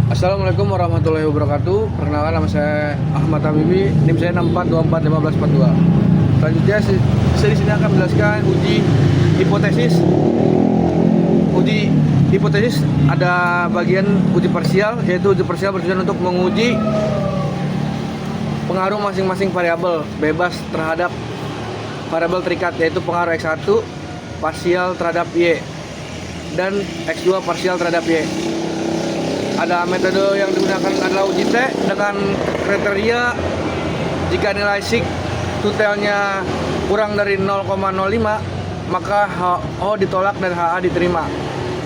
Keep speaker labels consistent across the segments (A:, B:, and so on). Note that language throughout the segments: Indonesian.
A: Assalamualaikum warahmatullahi wabarakatuh. Perkenalkan, nama saya Ahmad Habibi, NIM saya 64241542. Selanjutnya saya di sini akan menjelaskan hipotesis. Uji hipotesis ada bagian uji parsial, yaitu uji parsial bertujuan untuk menguji pengaruh masing-masing variabel bebas terhadap variabel terikat, yaitu pengaruh X1 parsial terhadap Y dan X2 parsial terhadap Y. Ada metode yang digunakan adalah uji T dengan kriteria jika nilai sig totalnya kurang dari 0,05 maka HO ditolak dan HA diterima.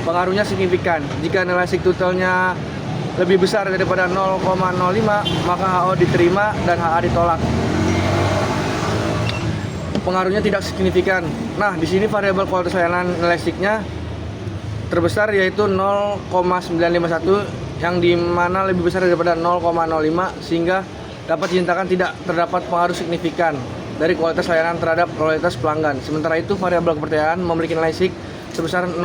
A: Pengaruhnya signifikan. Jika nilai sig totalnya lebih besar daripada 0,05 maka HO diterima dan HA ditolak. Pengaruhnya tidak signifikan. Nah, di sini variabel kualitas layanan nilai signya terbesar yaitu 0,951 yang dimana lebih besar daripada 0,05 sehingga dapat dinyatakan tidak terdapat pengaruh signifikan dari kualitas layanan terhadap loyalitas pelanggan. Sementara itu variabel kepercayaan memiliki nilai sig sebesar 0,000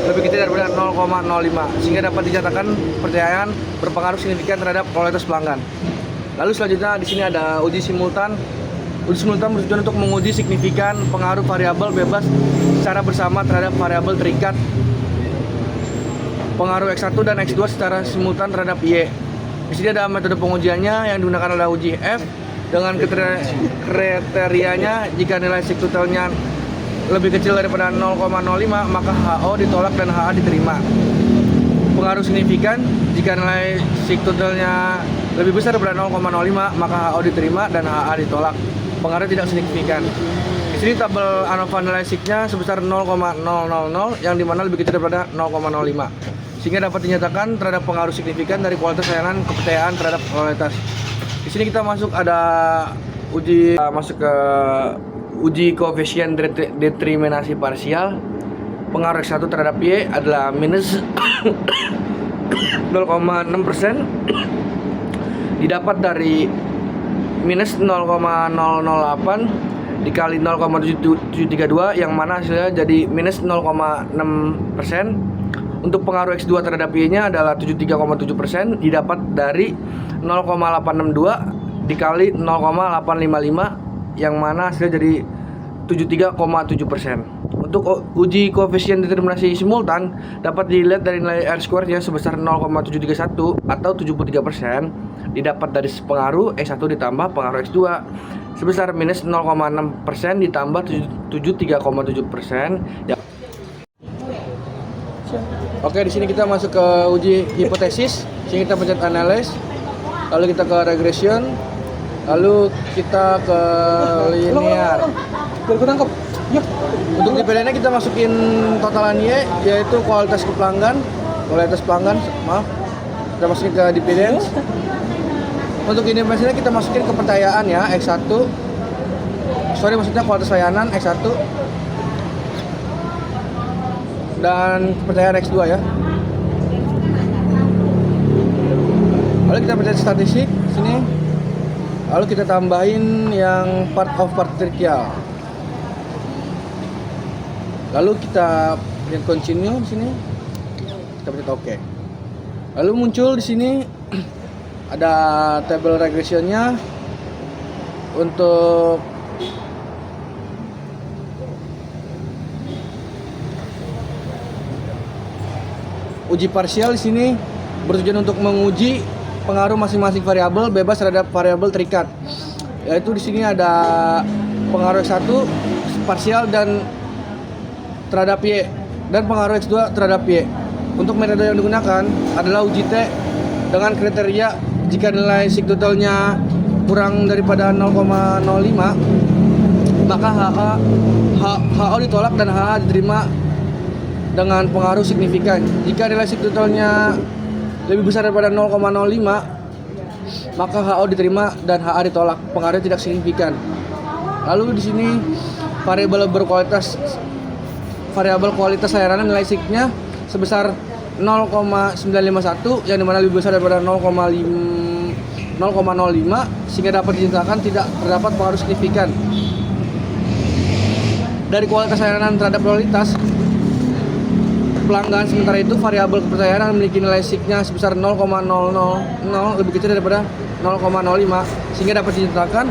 A: lebih kecil daripada 0,05 sehingga dapat dinyatakan kepercayaan berpengaruh signifikan terhadap loyalitas pelanggan. Lalu selanjutnya di sini ada uji simultan. Uji simultan bertujuan untuk menguji signifikan pengaruh variabel bebas secara bersama terhadap variabel terikat, pengaruh X1 dan X2 secara simultan terhadap Y. Di sini ada metode pengujiannya yang digunakan adalah uji F dengan kriterianya jika nilai sig totalnya lebih kecil daripada 0,05 maka HO ditolak dan HA diterima. Pengaruh signifikan jika nilai sig totalnya lebih besar daripada 0,05 maka HO diterima dan HA ditolak. Pengaruh tidak signifikan. Di sini tabel ANOVA nilai signya sebesar 0,000 yang dimana lebih kecil daripada 0,05 sehingga dapat dinyatakan terhadap pengaruh signifikan dari kualitas layanan kepercayaan terhadap loyalitas. Di sini kita masuk ke uji koefisien determinasi parsial. Pengaruh X1 terhadap Y adalah minus 0,6% didapat dari minus 0,008 dikali 0,732 yang mana hasilnya jadi minus 0,6%. Untuk pengaruh X2 terhadap Y-nya adalah 73,7% didapat dari 0,862 dikali 0,855 yang mana hasilnya jadi 73,7%. Untuk uji koefisien determinasi simultan dapat dilihat dari nilai R-square-nya sebesar 0,731 atau 73% didapat dari pengaruh X1 ditambah pengaruh X2 sebesar minus 0,6% ditambah 73,7%. Oke, di sini kita masuk ke uji hipotesis. Sini kita pencet analyze, lalu kita ke regression, lalu kita ke linear. Ya. Untuk di PDN kita masukin totalan Y, yaitu kualitas pelanggan. Kita masukin ke dependence. Untuk independence kita masukin kepercayaan ya, X1. Maksudnya kualitas layanan X1 dan kepercayaan X2 ya. Lalu kita pencet statistik sini. Lalu kita tambahin yang part of partial. Lalu kita pencet continue di sini. Kita pencet OK. Lalu muncul di sini ada tabel regressionnya untuk uji parsial. Di sini bertujuan untuk menguji pengaruh masing-masing variabel bebas terhadap variabel terikat. Yaitu di sini ada pengaruh X1 parsial dan terhadap Y dan pengaruh X2 terhadap Y. Untuk metode yang digunakan adalah uji T dengan kriteria jika nilai sig totalnya kurang daripada 0,05 maka HO ditolak dan HA diterima dengan pengaruh signifikan. Jika nilai sig totalnya lebih besar daripada 0,05 maka HO diterima dan HA ditolak. Pengaruh tidak signifikan. Lalu di sini variabel kualitas layanan nilai sig-nya sebesar 0,951 yang dimana lebih besar daripada 0,05 sehingga dapat dinyatakan tidak terdapat pengaruh signifikan dari kualitas layanan terhadap loyalitas pelanggan, sementara itu variabel kepercayaan memiliki nilai SIC-nya sebesar 0,000 lebih kecil daripada 0,05 sehingga dapat dinyatakan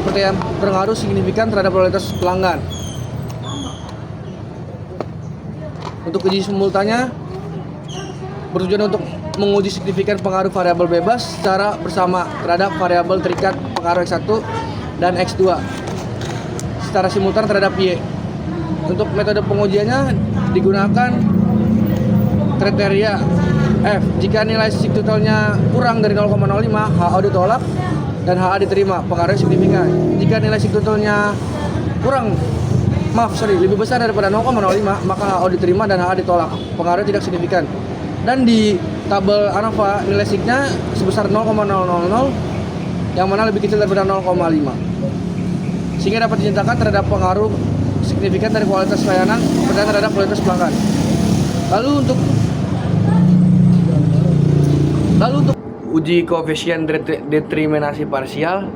A: kepercayaan berpengaruh signifikan terhadap loyalitas pelanggan. Untuk uji simultannya bertujuan untuk menguji signifikan pengaruh variabel bebas secara bersama terhadap variabel terikat pengaruh X1 dan X2 secara simultan terhadap Y. Untuk metode pengujiannya digunakan kriteria F. Jika nilai SIC totalnya kurang dari 0,05, HO ditolak dan HA diterima, pengaruh signifikan. Jika nilai SIC totalnya lebih besar daripada 0,05, maka HO diterima dan HA ditolak, pengaruh tidak signifikan. Dan di tabel ANOVA nilai SIC-nya sebesar 0,000 yang mana lebih kecil daripada 0,5 sehingga dapat dinyatakan terhadap pengaruh signifikan dari kualitas layanan berdasarkan terhadap kualitas pelanggan. Lalu untuk uji koefisien determinasi parsial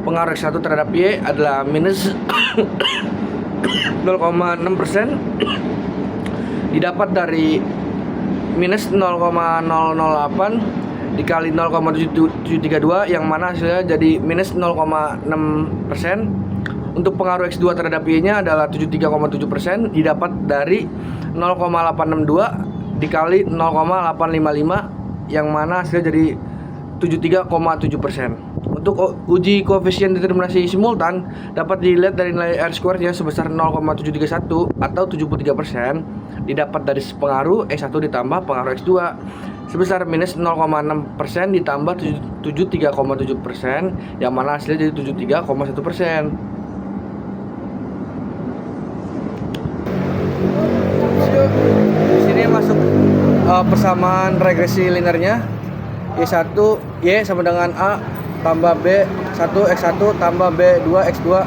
A: pengaruh X1 terhadap Y adalah minus 0,6% didapat dari minus 0,008 dikali 0,732 yang mana hasilnya jadi minus 0,6%. Untuk pengaruh X2 terhadap Y-nya adalah 73,7% didapat dari 0,862 dikali 0,855 yang mana hasilnya jadi 73,7%. Untuk uji koefisien determinasi simultan dapat dilihat dari nilai R-square-nya sebesar 0,731 atau 73% didapat dari pengaruh X1 ditambah pengaruh X2 sebesar minus 0,6% ditambah 73,7% yang mana hasilnya jadi 73,1%. Di sini masuk persamaan regresi linearnya. Y1 Y sama dengan A tambah B1 X1 tambah B2 X2,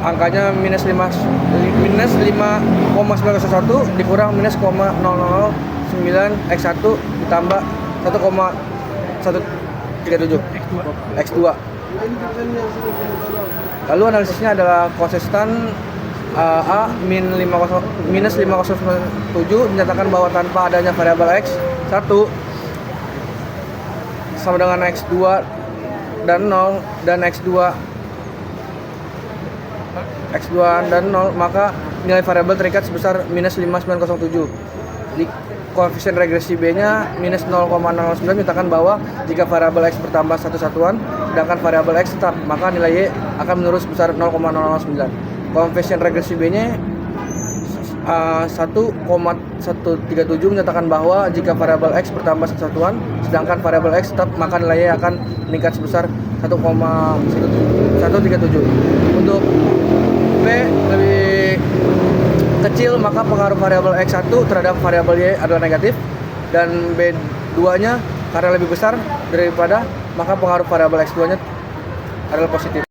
A: angkanya minus 5,901 dikurang minus 0,009 X1 ditambah 1,137 X2. Lalu analisisnya adalah konsisten A minus 507 dinyatakan bahwa tanpa adanya variabel X1 sama dengan X2 dan 0 dan X2 dan 0, maka nilai variabel terikat sebesar minus 5907. Di koefisien regresi B-nya minus 0,09 dinyatakan bahwa jika variabel X bertambah satu satuan sedangkan variabel X tetap, maka nilai Y akan menurun sebesar 0,009. Koefisien regresi B-nya 1,137 menyatakan bahwa jika variabel X bertambah satu satuan sedangkan variabel X tetap, maka nilai Y akan meningkat sebesar 1,137. Untuk B lebih kecil, maka pengaruh variabel X1 terhadap variabel Y adalah negatif, dan B2 nya karena lebih besar daripada, maka pengaruh variabel X2 nya adalah positif.